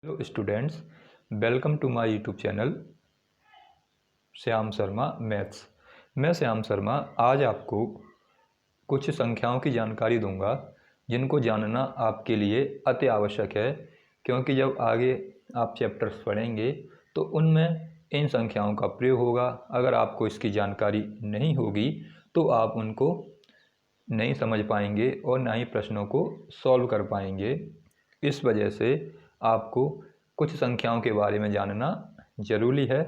Hello students, welcome to my YouTube channel Shyam Sharma maths. मैं श्याम शर्मा आज आपको कुछ संख्याओं की जानकारी दूंगा जिनको जानना आपके लिए अति आवश्यक है, क्योंकि जब आगे आप चैप्टर्स पढ़ेंगे तो उनमें इन संख्याओं का प्रयोग होगा। अगर आपको इसकी जानकारी नहीं होगी तो आप उनको नहीं समझ पाएंगे और ना ही प्रश्नों को सॉल्व कर पाएंगे। इस वजह से आपको कुछ संख्याओं के बारे में जानना ज़रूरी है।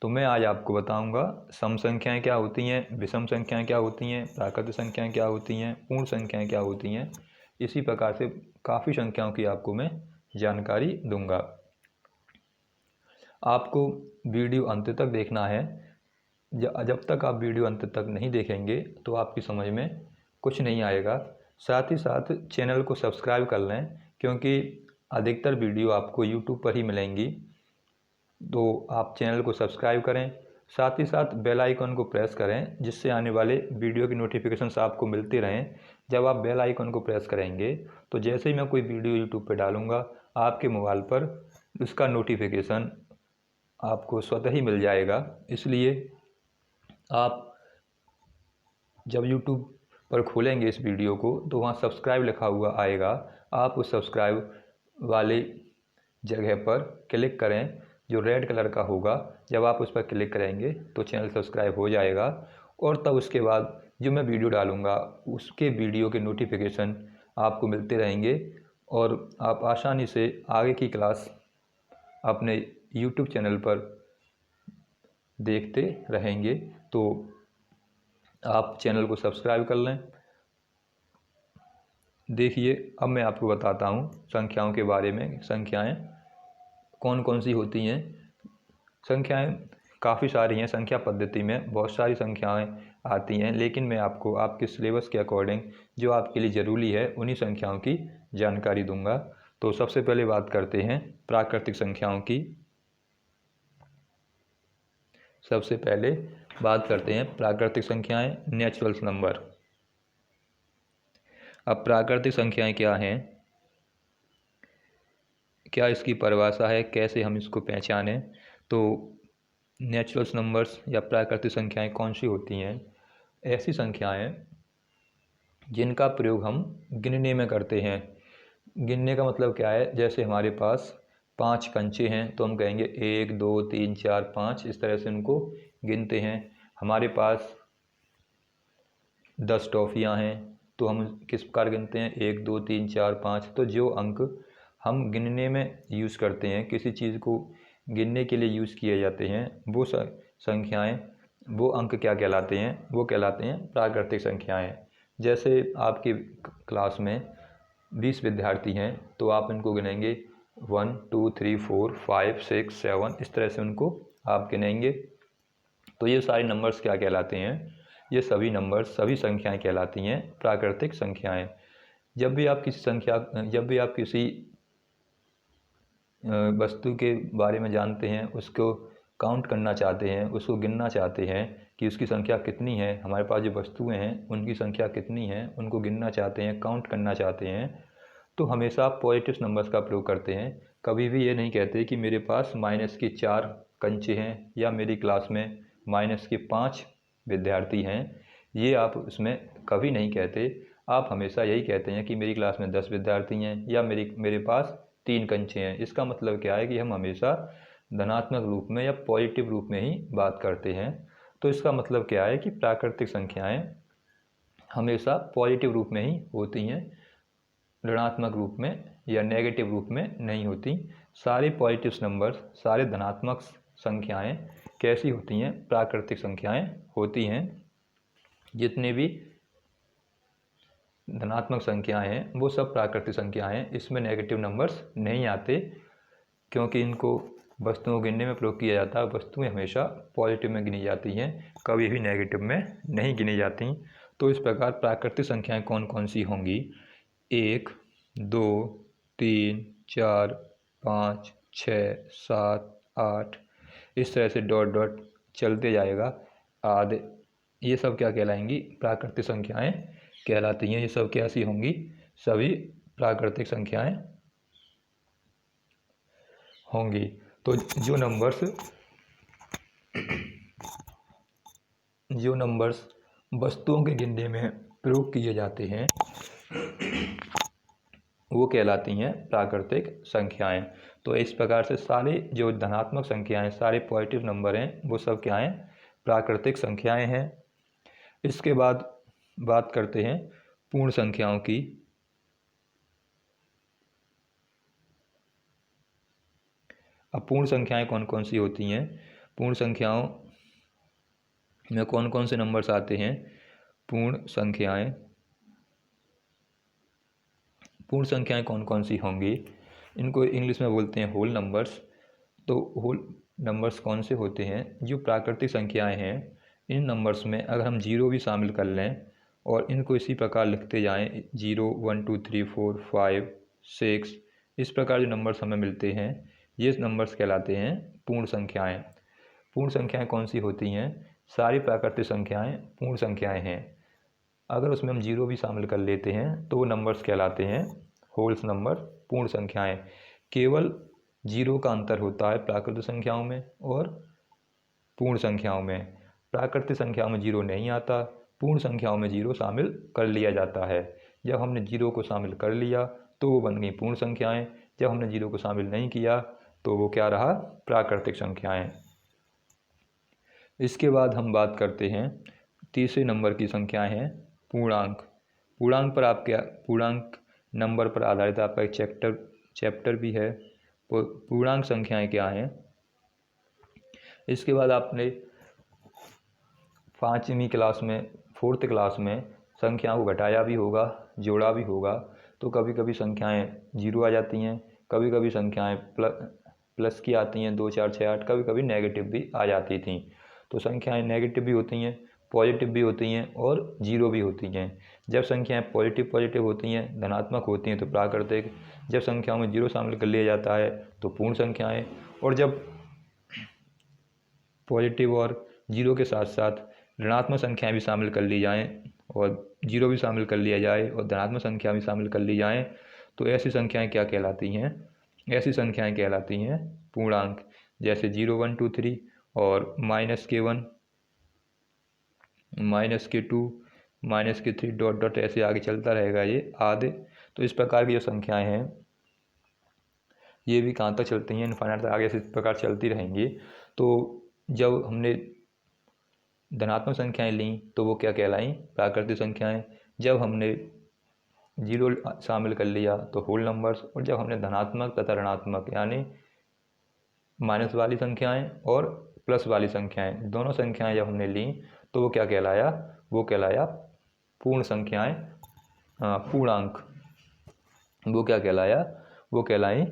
तो मैं आज आपको बताऊंगा सम संख्याएं क्या होती हैं, विषम संख्याएं क्या होती हैं, प्राकृत संख्याएं क्या होती हैं, पूर्ण संख्याएं क्या होती हैं। इसी प्रकार से काफ़ी संख्याओं की आपको मैं जानकारी दूंगा। आपको वीडियो अंत तक देखना है। जब तक आप वीडियो अंत तक नहीं देखेंगे तो आपकी समझ में कुछ नहीं आएगा। साथ ही साथ चैनल को सब्सक्राइब कर लें, क्योंकि अधिकतर वीडियो आपको यूट्यूब पर ही मिलेंगी। तो आप चैनल को सब्सक्राइब करें, साथ ही साथ बेल आइकन को प्रेस करें, जिससे आने वाले वीडियो की नोटिफिकेशंस आपको मिलती रहें। जब आप बेल आइकन को प्रेस करेंगे तो जैसे ही मैं कोई वीडियो यूट्यूब पर डालूँगा आपके मोबाइल पर उसका नोटिफिकेशन आपको स्वतः ही मिल जाएगा। इसलिए आप जब यूट्यूब पर खोलेंगे इस वीडियो को तो वहाँ सब्सक्राइब लिखा हुआ आएगा। आप उस सब्सक्राइब वाले जगह पर क्लिक करें जो रेड कलर का होगा। जब आप उस पर क्लिक करेंगे तो चैनल सब्सक्राइब हो जाएगा, और तब उसके बाद जो मैं वीडियो डालूँगा उसके वीडियो के नोटिफिकेशन आपको मिलते रहेंगे, और आप आसानी से आगे की क्लास अपने यूट्यूब चैनल पर देखते रहेंगे। तो आप चैनल को सब्सक्राइब कर लें। देखिए, अब मैं आपको बताता हूँ संख्याओं के बारे में। संख्याएं कौन कौन सी होती हैं। संख्याएं काफ़ी सारी हैं। संख्या पद्धति में बहुत सारी संख्याएं आती हैं, लेकिन मैं आपको आपके सिलेबस के अकॉर्डिंग जो आपके लिए ज़रूरी है उन्हीं संख्याओं की जानकारी दूंगा। तो सबसे पहले बात करते हैं प्राकृतिक संख्याओं की। सबसे पहले बात करते हैं प्राकृतिक संख्याएं, नेचुरल नंबर। अब प्राकृतिक संख्याएं क्या हैं, क्या इसकी परिभाषा है, कैसे हम इसको पहचानें। तो नेचुरल नंबर्स या प्राकृतिक संख्याएं कौन सी होती हैं? ऐसी संख्याएं जिनका प्रयोग हम गिनने में करते हैं। गिनने का मतलब क्या है, जैसे हमारे पास 5 कंचे हैं तो हम कहेंगे 1 2 3 4 5, इस तरह से उनको गिनते हैं। हमारे पास 10 टॉफ़ियाँ हैं तो हम किस प्रकार गिनते हैं, 1 2 3 4 5। तो जो अंक हम गिनने में यूज़ करते हैं, किसी चीज़ को गिनने के लिए यूज़ किए जाते हैं, वो संख्याएं, वो अंक क्या कहलाते हैं? वो कहलाते हैं प्राकृतिक संख्याएं। जैसे आपकी क्लास में 20 विद्यार्थी हैं तो आप इनको गिनेंगे 1 2 3 4 5 6 7, इस तरह से उनको आप गिनेंगे। तो ये सारे नंबर्स क्या कहलाते हैं? ये सभी नंबर्स, सभी संख्याएं कहलाती हैं प्राकृतिक संख्याएं। जब भी आप किसी वस्तु के बारे में जानते हैं, उसको काउंट करना चाहते हैं, उसको गिनना चाहते हैं कि उसकी संख्या कितनी है, हमारे पास जो वस्तुएं हैं उनकी संख्या कितनी है, उनको गिनना चाहते हैं, काउंट करना चाहते हैं, तो हमेशा पॉजिटिव नंबर्स का प्रयोग करते हैं। कभी भी ये नहीं कहते कि मेरे पास माइनस के 4 कंचे हैं या मेरी क्लास में माइनस के 5 विद्यार्थी हैं। ये आप उसमें कभी नहीं कहते। आप हमेशा यही कहते हैं कि मेरी क्लास में 10 विद्यार्थी हैं या मेरे पास 3 कंचे हैं। इसका मतलब क्या है कि हम हमेशा धनात्मक रूप में या पॉजिटिव रूप में ही बात करते हैं। तो इसका मतलब क्या है कि प्राकृतिक संख्याएं हमेशा पॉजिटिव रूप में ही होती हैं, ऋणात्मक रूप में या नेगेटिव रूप में नहीं होती। सारे पॉजिटिव नंबर्स, सारे धनात्मक संख्याएं कैसी होती हैं? प्राकृतिक संख्याएं होती हैं। जितने भी धनात्मक संख्याएं हैं वो सब प्राकृतिक संख्याएं हैं। इसमें नेगेटिव नंबर्स नहीं आते, क्योंकि इनको वस्तुओं को गिनने में प्रयोग किया जाता है। वस्तुएं हमेशा पॉजिटिव में गिनी जाती हैं, कभी भी नेगेटिव में नहीं गिनी जाती। तो इस प्रकार प्राकृतिक संख्याएं कौन कौन सी होंगी? 1 2 3 4 5 6 7 8, इस तरह से डॉट डॉट चलते जाएगा। आधे ये सब क्या कहलाएंगी? प्राकृतिक संख्याएं कहलाती हैं। ये सब कैसी होंगी? सभी प्राकृतिक संख्याएं होंगी। तो जो नंबर्स वस्तुओं के गिनने में प्रयोग किए जाते हैं वो कहलाती हैं प्राकृतिक संख्याएं। तो इस प्रकार से सारे जो धनात्मक संख्याएं, सारे पॉजिटिव नंबर हैं, वो सब क्या हैं? प्राकृतिक संख्याएं हैं। इसके बाद बात करते हैं पूर्ण संख्याओं की। अब पूर्ण संख्याएं कौन कौन सी होती हैं? पूर्ण संख्याओं में कौन कौन से नंबर्स आते हैं? पूर्ण संख्याएं कौन कौन सी होंगी? इनको इंग्लिश में बोलते हैं होल नंबर्स। तो होल नंबर्स कौन से होते हैं? जो प्राकृतिक संख्याएं हैं, इन नंबर्स में अगर हम जीरो भी शामिल कर लें और इनको इसी प्रकार लिखते जाएं, 0 1 2 3 4 5 6, इस प्रकार जो नंबर्स हमें मिलते हैं, ये नंबर्स कहलाते हैं पूर्ण संख्याएं। पूर्ण संख्याएं कौन सी होती हैं? सारी प्राकृतिक संख्याएं पूर्ण संख्याएं हैं। अगर उसमें हम जीरो भी शामिल कर लेते हैं तो वो नंबर्स कहलाते हैं होल्स नंबर, पूर्ण संख्याएं। केवल जीरो का अंतर होता है प्राकृतिक संख्याओं में और पूर्ण संख्याओं में। प्राकृतिक संख्याओं में जीरो नहीं आता, पूर्ण संख्याओं में जीरो शामिल कर लिया जाता है। जब हमने जीरो को शामिल कर लिया तो वो बन गई पूर्ण संख्याएं, जब हमने जीरो को शामिल नहीं किया तो वो क्या रहा? प्राकृतिक संख्याएं। इसके बाद हम बात करते हैं तीसरे नंबर की संख्याएं हैं पूर्णांक। पूर्णांक नंबर पर आधारित आपका एक चैप्टर भी है। पूर्णांक संख्याएं क्या हैं? इसके बाद आपने 5वीं क्लास में, 4th क्लास में संख्याओं को घटाया भी होगा, जोड़ा भी होगा। तो कभी कभी संख्याएं जीरो आ जाती हैं, कभी कभी संख्याएं प्लस की आती हैं, 2 4 6 8, कभी कभी नेगेटिव भी आ जाती थी। तो संख्याएं नेगेटिव भी होती हैं, पॉजिटिव भी होती हैं और जीरो भी होती हैं। जब संख्याएं पॉजिटिव होती हैं, धनात्मक होती हैं तो प्राकृतिक, जब संख्याओं में जीरो शामिल कर लिया जाता है तो पूर्ण संख्याएं, और जब पॉजिटिव और जीरो के साथ साथ ऋणात्मक संख्याएं भी शामिल कर ली जाएं और जीरो भी शामिल कर लिया जाए और धनात्मक संख्या भी शामिल कर ली जाएं तो ऐसी संख्याएं क्या कहलाती हैं? ऐसी संख्याएं कहलाती हैं पूर्णांक। जैसे 0 1 2 3 और -k1, -k2, -k3 dot dot ऐसे आगे चलता रहेगा ये आदि। तो इस प्रकार की जो संख्याएं हैं ये भी कहाँ तक चलती हैं? इनफाइनाइट तक आगे इस प्रकार चलती रहेंगी। तो जब हमने धनात्मक संख्याएं लीं तो वो क्या कहलाईं? प्राकृतिक संख्याएं। जब हमने जीरो शामिल कर लिया तो होल नंबर्स, और जब हमने धनात्मक तथा ऋणात्मक यानी माइनस वाली संख्याएं और प्लस वाली संख्याएं, दोनों संख्याएं जब हमने लीं तो वो क्या कहलाया? वो कहलाया पूर्ण संख्याएं, पूर्णांक। वो क्या कहलाया? वो कहलाई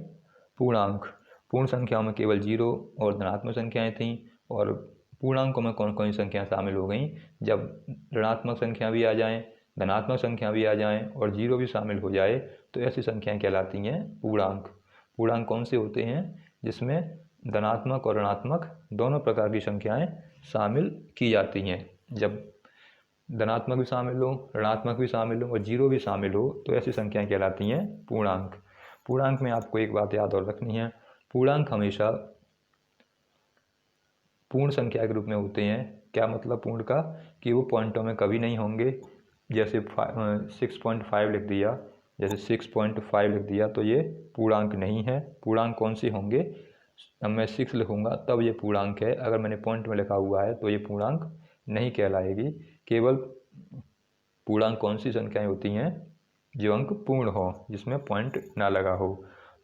पूर्णांक। पूर्ण संख्याओं में केवल जीरो और धनात्मक संख्याएं थीं, और पूर्णांकों में कौन कौन सी संख्याएं शामिल हो गईं? जब ऋणात्मक संख्या भी आ जाएं, धनात्मक संख्या भी आ जाएं और जीरो भी शामिल हो जाए तो ऐसी संख्याएं कहलाती हैं पूर्णांक। पूर्णांक कौन से होते हैं? जिसमें धनात्मक और ऋणात्मक दोनों प्रकार की संख्याएं शामिल की जाती हैं। जब धनात्मक भी शामिल हो, ऋणात्मक भी शामिल हो और जीरो भी शामिल हो तो ऐसी संख्याएं कहलाती हैं पूर्णांक। पूर्णांक में आपको एक बात याद और रखनी है, पूर्णांक हमेशा पूर्ण संख्या के रूप में होते हैं। क्या मतलब पूर्ण का? कि वो पॉइंटों में कभी नहीं होंगे। जैसे 6.5 लिख दिया, जैसे 6.5 लिख दिया तो ये पूर्णांक नहीं है। पूर्णांक कौन सी होंगे? अब मैं 6 लिखूँगा तब ये पूर्णांक है, अगर मैंने पॉइंट में लिखा हुआ है तो ये पूर्णांक नहीं कहलाएगी। केवल पूर्णांक कौन सी संख्याएं होती हैं? जो अंक पूर्ण हो, जिसमें पॉइंट ना लगा हो।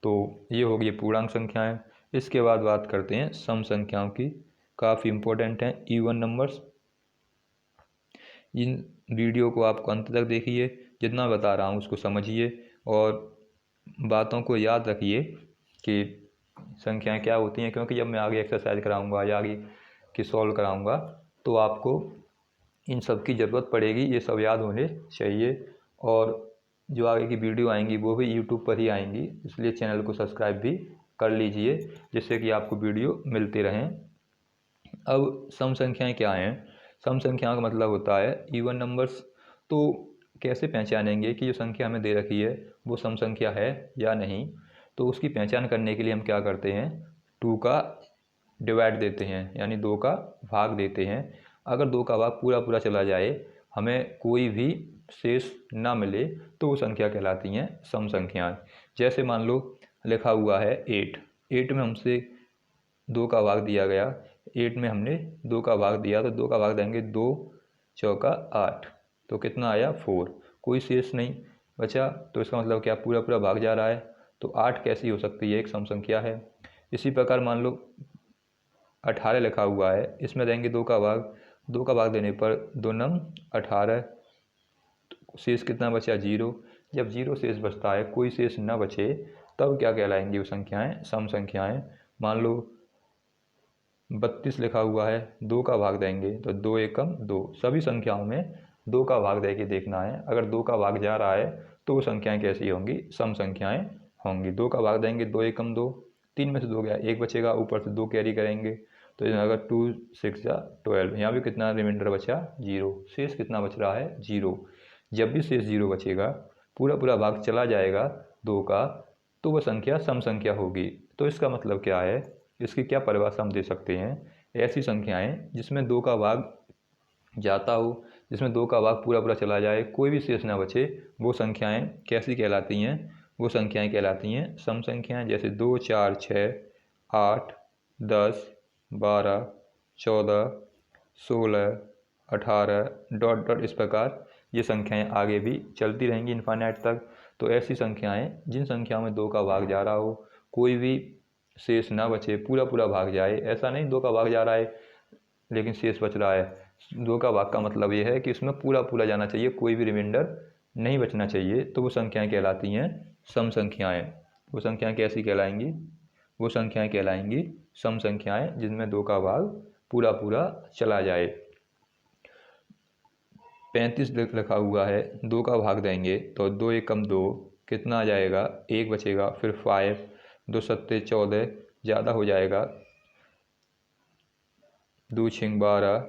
तो ये होगी पूर्णांक संख्याएं। इसके बाद बात करते हैं सम संख्याओं की, काफ़ी इम्पोर्टेंट हैं इवन नंबर्स। इन वीडियो को आपको अंत तक देखिए, जितना बता रहा हूँ उसको समझिए और बातों को याद रखिए कि संख्याएं क्या होती हैं, क्योंकि जब मैं आगे एक्सरसाइज कराऊंगा या आगे की सॉल्व कराऊंगा तो आपको इन सब की ज़रूरत पड़ेगी। ये सब याद होने चाहिए, और जो आगे की वीडियो आएंगी वो भी यूट्यूब पर ही आएंगी, इसलिए चैनल को सब्सक्राइब भी कर लीजिए जिससे कि आपको वीडियो मिलते रहें। अब सम संख्याएं क्या हैं? सम संख्याओं का मतलब होता है इवन नंबर्स। तो कैसे पहचानेंगे कि जो संख्या हमें दे रखी है वो सम संख्या है या नहीं? तो उसकी पहचान करने के लिए हम क्या करते हैं? 2 का डिवाइड देते हैं, यानी 2 का भाग देते हैं। अगर 2 का भाग पूरा पूरा चला जाए, हमें कोई भी शेष ना मिले, तो वो संख्या कहलाती हैं सम संख्याएँ। जैसे मान लो लिखा हुआ है 8 में हमसे 2 का भाग दिया गया, 8 में हमने 2 का भाग दिया, तो 2 का भाग देंगे 2 चौका 8, तो कितना आया 4, कोई शेष नहीं बचा, तो इसका मतलब क्या पूरा पूरा भाग जा रहा है, तो 8 कैसी हो सकती है, एक सम संख्या है। इसी प्रकार मान लो 18 लिखा हुआ है, इसमें देंगे 2 का भाग, 2 का भाग देने पर 2 नंग 18, तो शेष कितना बचा 0। जब 0 शेष बचता है, कोई शेष ना बचे, तब क्या कहलाएंगी वो संख्याएं, सम संख्याएं। मान लो 32 लिखा हुआ है, 2 का भाग देंगे तो 2 एकम 2, सभी संख्याओं में 2 का भाग दे के देखना है। अगर 2 का भाग जा रहा है तो वो संख्याएं कैसी होंगी, सम संख्याएं होंगी। 2 का भाग देंगे 2 एकम 2, 3 में से 2 गया, 1 बचेगा, ऊपर से 2 कैरी करेंगे, तो अगर 2 6 या 12, यहाँ भी कितना रिमाइंडर बचा 0, शेष कितना बच रहा है 0। जब भी शेष 0 बचेगा, पूरा पूरा भाग चला जाएगा 2 का, तो वह संख्या सम संख्या होगी। तो इसका मतलब क्या है, इसकी क्या परिभाषा हम दे सकते हैं, ऐसी संख्याएं जिसमें 2 का भाग जाता हो, जिसमें 2 का भाग पूरा पूरा चला जाए, कोई भी शेष ना बचे, वो संख्याएं कैसी कहलाती हैं, वो संख्याएं कहलाती हैं सम संख्याएं। जैसे 2 4 6 8 10 12 14 16 18 डॉट डॉट, इस प्रकार ये संख्याएं आगे भी चलती रहेंगी इनफाइनाइट तक। तो ऐसी संख्याएं जिन संख्याओं में 2 का भाग जा रहा हो, कोई भी शेष ना बचे, पूरा पूरा भाग जाए, ऐसा नहीं 2 का भाग जा रहा है लेकिन शेष बच रहा है। 2 का भाग का मतलब ये है कि उसमें पूरा पूरा जाना चाहिए, कोई भी रिमाइंडर नहीं बचना चाहिए, तो वो संख्याएं कहलाती हैं सम संख्याएं। वो संख्याएं कैसी कहलाएंगी, वो संख्याएं कहलाएंगी सम संख्याएं जिनमें 2 का भाग पूरा पूरा चला जाए। 35 लिखा हुआ है, 2 का भाग देंगे तो 2 एकम 2, कितना आ जाएगा 1 बचेगा, फिर 5, 2 सत्ते 14, ज़्यादा हो जाएगा, 2 छिंग 12,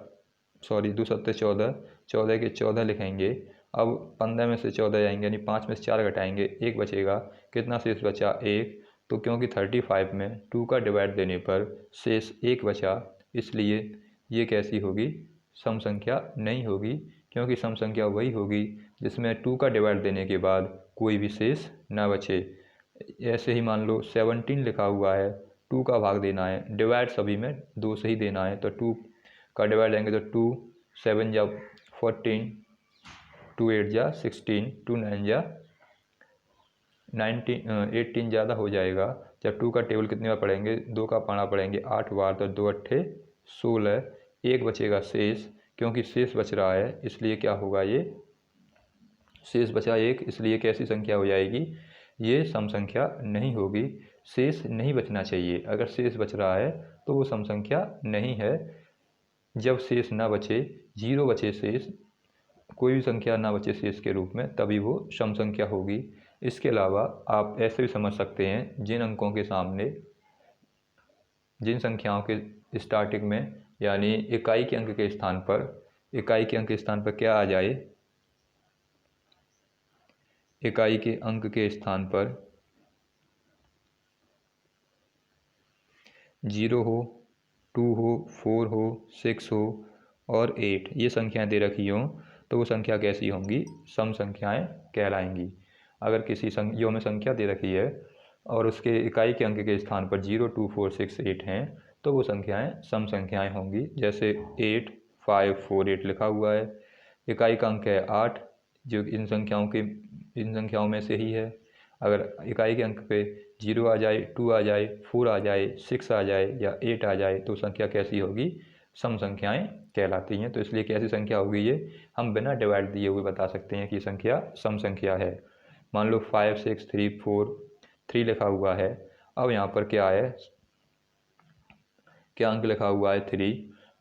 सॉरी 2 सत्ते 14, 14 के 14 लिखेंगे। अब 15 में से 14 जाएंगे, यानी 5 में से 4 घटाएंगे, 1 बचेगा, कितना शेष बचा 1। तो क्योंकि 35 में 2 का डिवाइड देने पर शेष 1 बचा, इसलिए ये कैसी होगी, सम संख्या नहीं होगी, क्योंकि सम संख्या वही होगी जिसमें 2 का डिवाइड देने के बाद कोई भी शेष ना बचे। ऐसे ही मान लो 17 लिखा हुआ है, 2 का भाग देना है, डिवाइड सभी में 2 से ही देना है, तो 2 का डिवाइड देंगे तो 2 7 जा 14, 2 8 जा 16, 2 9 जा 19, 18 ज़्यादा हो जाएगा। जब 2 का टेबल कितने बार पढ़ेंगे, 2 का पाना पढ़ेंगे 8 बार, तो 2 अट्ठे 16, 1 बचेगा शेष, क्योंकि शेष बच रहा है इसलिए क्या होगा, ये शेष बचा 1, इसलिए कैसी संख्या हो जाएगी, ये सम संख्या नहीं होगी। शेष नहीं बचना चाहिए, अगर शेष बच रहा है तो वो सम संख्या नहीं है। जब शेष ना बचे, 0 बचे शेष, कोई भी संख्या ना बचे शेष के रूप में, तभी वो सम संख्या होगी। इसके अलावा आप ऐसे भी समझ सकते हैं, जिन अंकों के सामने, जिन संख्याओं के स्टार्टिंग में, यानी इकाई के अंक के स्थान पर, इकाई के अंक के स्थान पर क्या आ जाए, इकाई के अंक के स्थान पर 0 हो, 2 हो, 4 हो, 6 हो और 8, ये संख्याएं दे रखी हों, तो वो संख्या कैसी होंगी, सम संख्याएं कहलाएंगी। अगर किसी जो में संख्या दे रखी है और उसके इकाई के अंक के स्थान पर 0 2 4 6 8 हैं, तो वो संख्याएं सम संख्याएं होंगी। जैसे 8 5 4 8 लिखा हुआ है, इकाई का अंक है 8, जो इन संख्याओं में से ही है। अगर इकाई के अंक पे 0 आ जाए, 2 आ जाए, 4 आ जाए, 6 आ जाए या 8 आ जाए, तो संख्या कैसी होगी, सम संख्याएं कहलाती हैं। तो इसलिए कैसी संख्या होगी, ये हम बिना डिवाइड दिए हुए बता सकते हैं कि संख्या सम संख्या है। मान लो 5 6 3 4 3 लिखा हुआ है, अब यहाँ पर क्या है, क्या अंक लिखा हुआ है 3,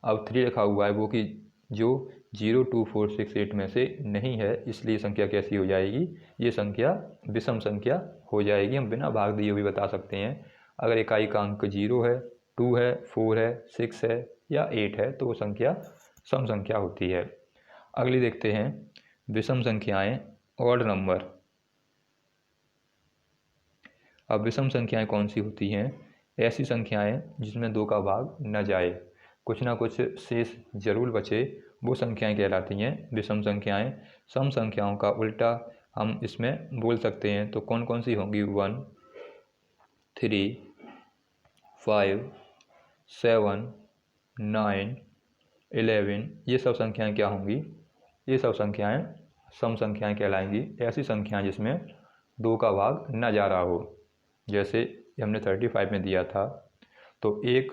अब 3 लिखा हुआ है वो कि जो 0 2 4 6 8 में से नहीं है, इसलिए संख्या कैसी हो जाएगी, ये संख्या विषम संख्या हो जाएगी। हम बिना भाग दिए हुए बता सकते हैं। अगर इकाई का अंक 0 है, 2 है, 4 है, 6 है या 8 है, तो वो संख्या सम संख्या होती है। अगली देखते हैं, विषम संख्याएं, ऑड नंबर। अब विषम संख्याएं कौन सी होती हैं, ऐसी संख्याएं जिसमें 2 का भाग न जाए, कुछ ना कुछ शेष जरूर बचे, वो संख्याएं कहलाती हैं विषम संख्याएं। सम संख्याओं का उल्टा हम इसमें बोल सकते हैं, तो कौन कौन सी होंगी? 1, 3, 5, 7, 9, 11, ये सब संख्याएं क्या होंगी? ये सब संख्याएं सम संख्याएं कहलाएंगी। ऐसी संख्याएं जिसमें 2 का भाग न जा रहा हो, जैसे हमने 35 में दिया था, तो एक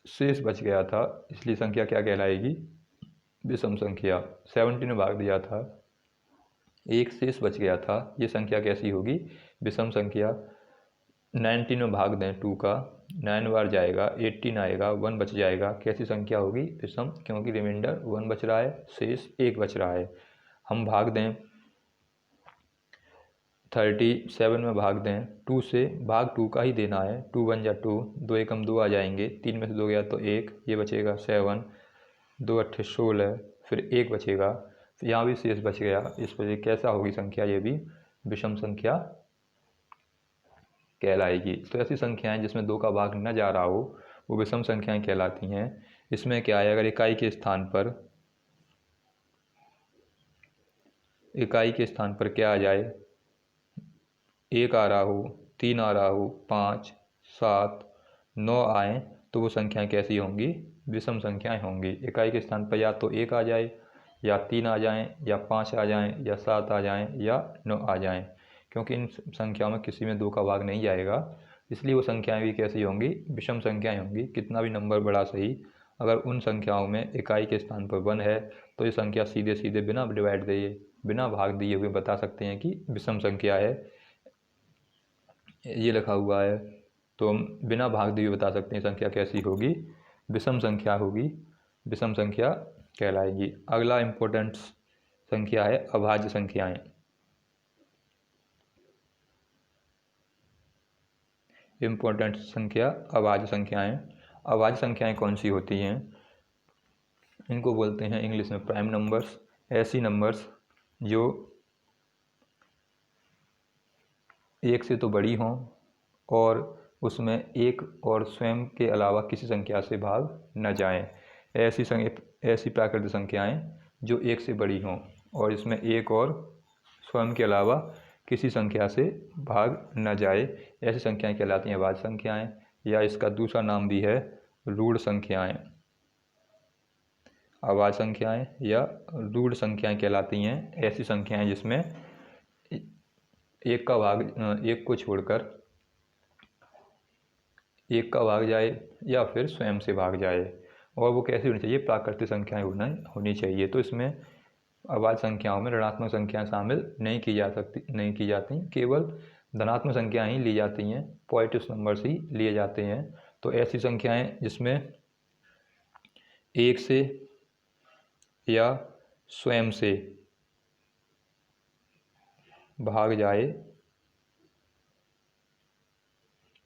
शेष बच गया था, इसलिए संख्या क्या कहलाएगी? विषम संख्या। 70 में भाग दिया था, एक शेष बच गया था, ये संख्या कैसी होगी? विषम संख्या। 19 में भाग दें 2 का, 9 बार जाएगा, 18 आएगा, 1 बच जाएगा, कैसी संख्या होगी? विषम, क्योंकि रिमाइंडर 1 बच रहा है, शेष 1 बच रहा है। हम भाग दें 37 में भाग दें 2 से, भाग 2 का ही देना है, 2 1 जा 2, 2 एकम 2 आ जाएंगे, 3 में से 2 गया तो 1, ये बचेगा 7, 2 8 16, फिर 1 बचेगा, फिर यहाँ भी शेष बच गया। इस वजह कैसा होगी संख्या? ये भी विषम संख्या कहलाएगी। तो ऐसी संख्याएं जिसमें 2 का भाग न जा रहा हो वो विषम संख्याएं कहलाती हैं। इसमें क्या है, अगर इकाई के स्थान पर क्या आ जाए? 1 आ रहा हो, 3 आ रहा हो, 5, 7, 9 आए, तो वो संख्याएं कैसी होंगी? विषम संख्याएं होंगी। इकाई के स्थान पर या तो 1 आ जाए, या 3 आ जाएं, या 5 आ जाएं, या 7 आ जाएं, या 9 आ जाएं, क्योंकि इन संख्याओं में किसी में 2 का भाग नहीं जाएगा, इसलिए वो संख्याएं भी कैसी होंगी? विषम संख्याएं होंगी। कितना भी नंबर बड़ा सही, अगर उन संख्याओं में इकाई के स्थान पर 1 है तो ये संख्या सीधे सीधे बिना डिवाइड दिए, बिना भाग दिए हुए बता सकते हैं कि विषम संख्या है। ये लिखा हुआ है, तो हम बिना भाग दिए बता सकते हैं संख्या कैसी होगी? विषम संख्या होगी, विषम संख्या कहलाएगी। अगला इम्पोर्टेंट संख्या है अभाज्य संख्याएं। इम्पोर्टेंट संख्या अभाज्य संख्याएं। अभाज्य संख्याएं कौन सी होती हैं? इनको बोलते हैं इंग्लिश में प्राइम नंबर्स। ऐसी नंबर्स जो 1 से तो बड़ी हों और उसमें 1 और स्वयं के अलावा किसी संख्या से भाग न जाएं। ऐसी प्राकृतिक संख्याएं जो 1 से बड़ी हों और इसमें 1 और स्वयं के अलावा किसी संख्या से भाग न जाए, ऐसी संख्याएं कहलाती हैं अभाज्य संख्याएं, या इसका दूसरा नाम भी है रूढ़ संख्याएं। अभाज्य संख्याएं या रूढ़ संख्याएं कहलाती हैं ऐसी संख्याएं जिसमें 1 का भाग, 1 को छोड़कर 1 का भाग जाए या फिर स्वयं से भाग जाए, और वो कैसी होनी चाहिए? प्राकृतिक संख्याएं होनी चाहिए। तो इसमें अभाज्य संख्याओं में ऋणात्मक संख्याएं शामिल नहीं की जाती, केवल धनात्मक संख्याएं ही ली जाती हैं, पॉजिटिव नंबर्स ही लिए जाते हैं। तो ऐसी संख्याएं जिसमें 1 से या स्वयं से भाग जाए,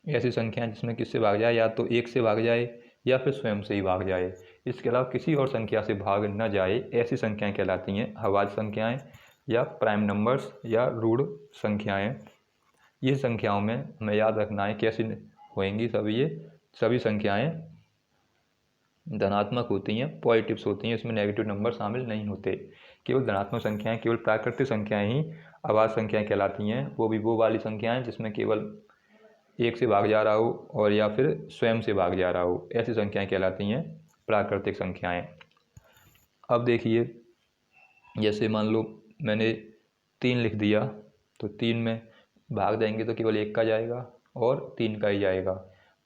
ऐसी संख्याएं जिसमें किससे भाग जाए? या तो 1 से भाग जाए या फिर स्वयं से ही भाग जाए, इसके अलावा किसी और संख्या से भाग न जाए, ऐसी संख्याएं कहलाती हैं अभाज्य संख्याएं या प्राइम नंबर्स या रूढ़ संख्याएं। ये संख्याओं में हमें याद रखना है कैसी होएंगी सभी संख्याएं धनात्मक होती हैं, पॉजिटिव्स होती हैं, इसमें नेगेटिव नंबर शामिल नहीं होते। केवल धनात्मक संख्याएं, केवल प्राकृतिक संख्याएं ही अभाज्य संख्याएं कहलाती हैं। वो भी वो वाली संख्याएं जिसमें केवल 1 से भाग जा रहा हो और या फिर स्वयं से भाग जा रहा हो, ऐसी संख्याएं कहलाती हैं प्राकृतिक संख्याएं। अब देखिए, जैसे मान लो मैंने 3 लिख दिया, तो 3 में भाग देंगे तो केवल 1 का जाएगा और 3 का ही जाएगा।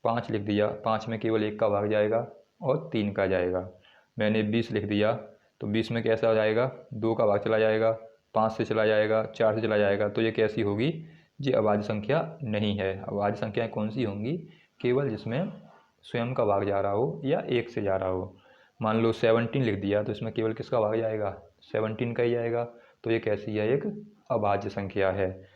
5 लिख दिया, 5 में केवल 1 का भाग जाएगा और 3 का जाएगा। मैंने 20 लिख दिया, तो 20 में कैसा हो जाएगा? 2 का भाग चला जाएगा, 5 से चला जाएगा, 4 से चला जाएगा, तो ये कैसी होगी? ये अभाज्य संख्या नहीं है। अभाज्य संख्याएं कौन सी होंगी? केवल जिसमें स्वयं का भाग जा रहा हो या 1 से जा रहा हो। मान लो 17 लिख दिया, तो इसमें केवल किसका भाग जाएगा? 17 का ही जाएगा, तो ये कैसी है? एक अभाज्य संख्या है।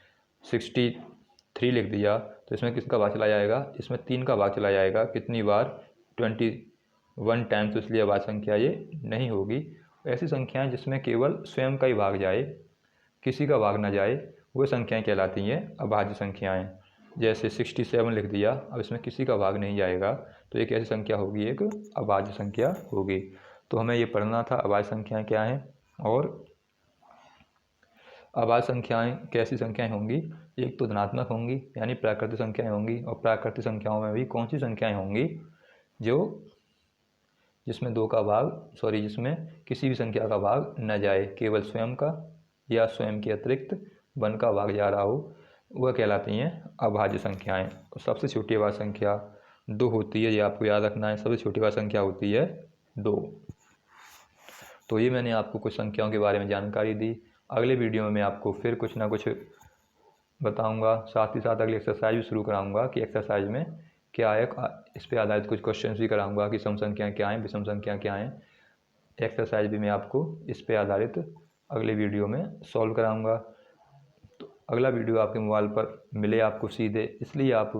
63 लिख दिया, तो इसमें किसका भाग चला जाएगा? इसमें 3 का भाग चला जाएगा। कितनी बार? 21 टाइम, तो इसलिए अभाज्य संख्या ये नहीं होगी। ऐसी संख्याएं जिसमें केवल स्वयं का ही भाग जाए, किसी का भाग ना जाए, वो संख्याएं कहलाती हैं अभाज्य संख्याएं। जैसे 67 लिख दिया, अब इसमें किसी का भाग नहीं जाएगा, तो एक ऐसी संख्या होगी, एक अभाज्य संख्या होगी। तो हमें ये पढ़ना था अभाज्य संख्याएं क्या हैं और अभाज्य संख्याएं कैसी संख्याएं होंगी। एक तो धनात्मक होंगी यानी प्राकृतिक संख्याएं होंगी, और प्राकृतिक संख्याओं में भी कौन सी संख्याएं होंगी जिसमें किसी भी संख्या का भाग न जाए, केवल स्वयं का या स्वयं के अतिरिक्त 1 का भाग जा रहा हो, वह कहलाती हैं अभाज्य संख्याएं। और सबसे छोटी अभाज्य संख्या 2 होती है, ये आपको याद रखना है। सबसे छोटी अभाज्य संख्या होती है 2। तो ये मैंने आपको कुछ संख्याओं के बारे में जानकारी दी। अगले वीडियो में मैं आपको फिर कुछ ना कुछ बताऊंगा, साथ ही साथ अगली एक्सरसाइज भी शुरू कराऊंगा कि एक्सरसाइज में क्या है, इस पर आधारित कुछ क्वेश्चंस भी कराऊंगा कि सम संख्याएँ क्या हैं, विषम संख्या क्या हैं। एक्सरसाइज भी मैं आपको इस पर आधारित अगले वीडियो में सॉल्व कराऊंगा। तो अगला वीडियो आपके मोबाइल पर मिले आपको सीधे, इसलिए आप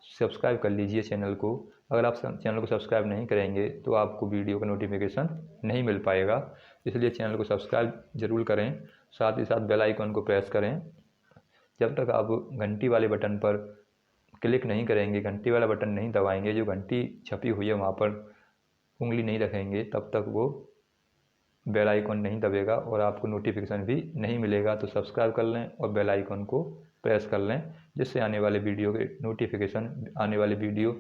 सब्सक्राइब कर लीजिए चैनल को। अगर आप चैनल को सब्सक्राइब नहीं करेंगे तो आपको वीडियो का नोटिफिकेशन नहीं मिल पाएगा, इसलिए चैनल को सब्सक्राइब ज़रूर करें, साथ ही साथ बेल आइकन को प्रेस करें। जब तक आप घंटी वाले बटन पर क्लिक नहीं करेंगे, घंटी वाला बटन नहीं दबाएंगे, जो घंटी छपी हुई है वहाँ पर उंगली नहीं रखेंगे, तब तक वो बेल आइकन नहीं दबेगा और आपको नोटिफिकेशन भी नहीं मिलेगा। तो सब्सक्राइब कर लें और बेल आइकन को प्रेस कर लें, जिससे आने वाले वीडियो के नोटिफिकेशन, आने वाले वीडियो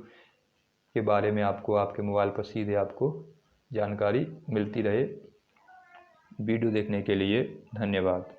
के बारे में आपको आपके मोबाइल पर सीधे आपको जानकारी मिलती रहे। वीडियो देखने के लिए धन्यवाद।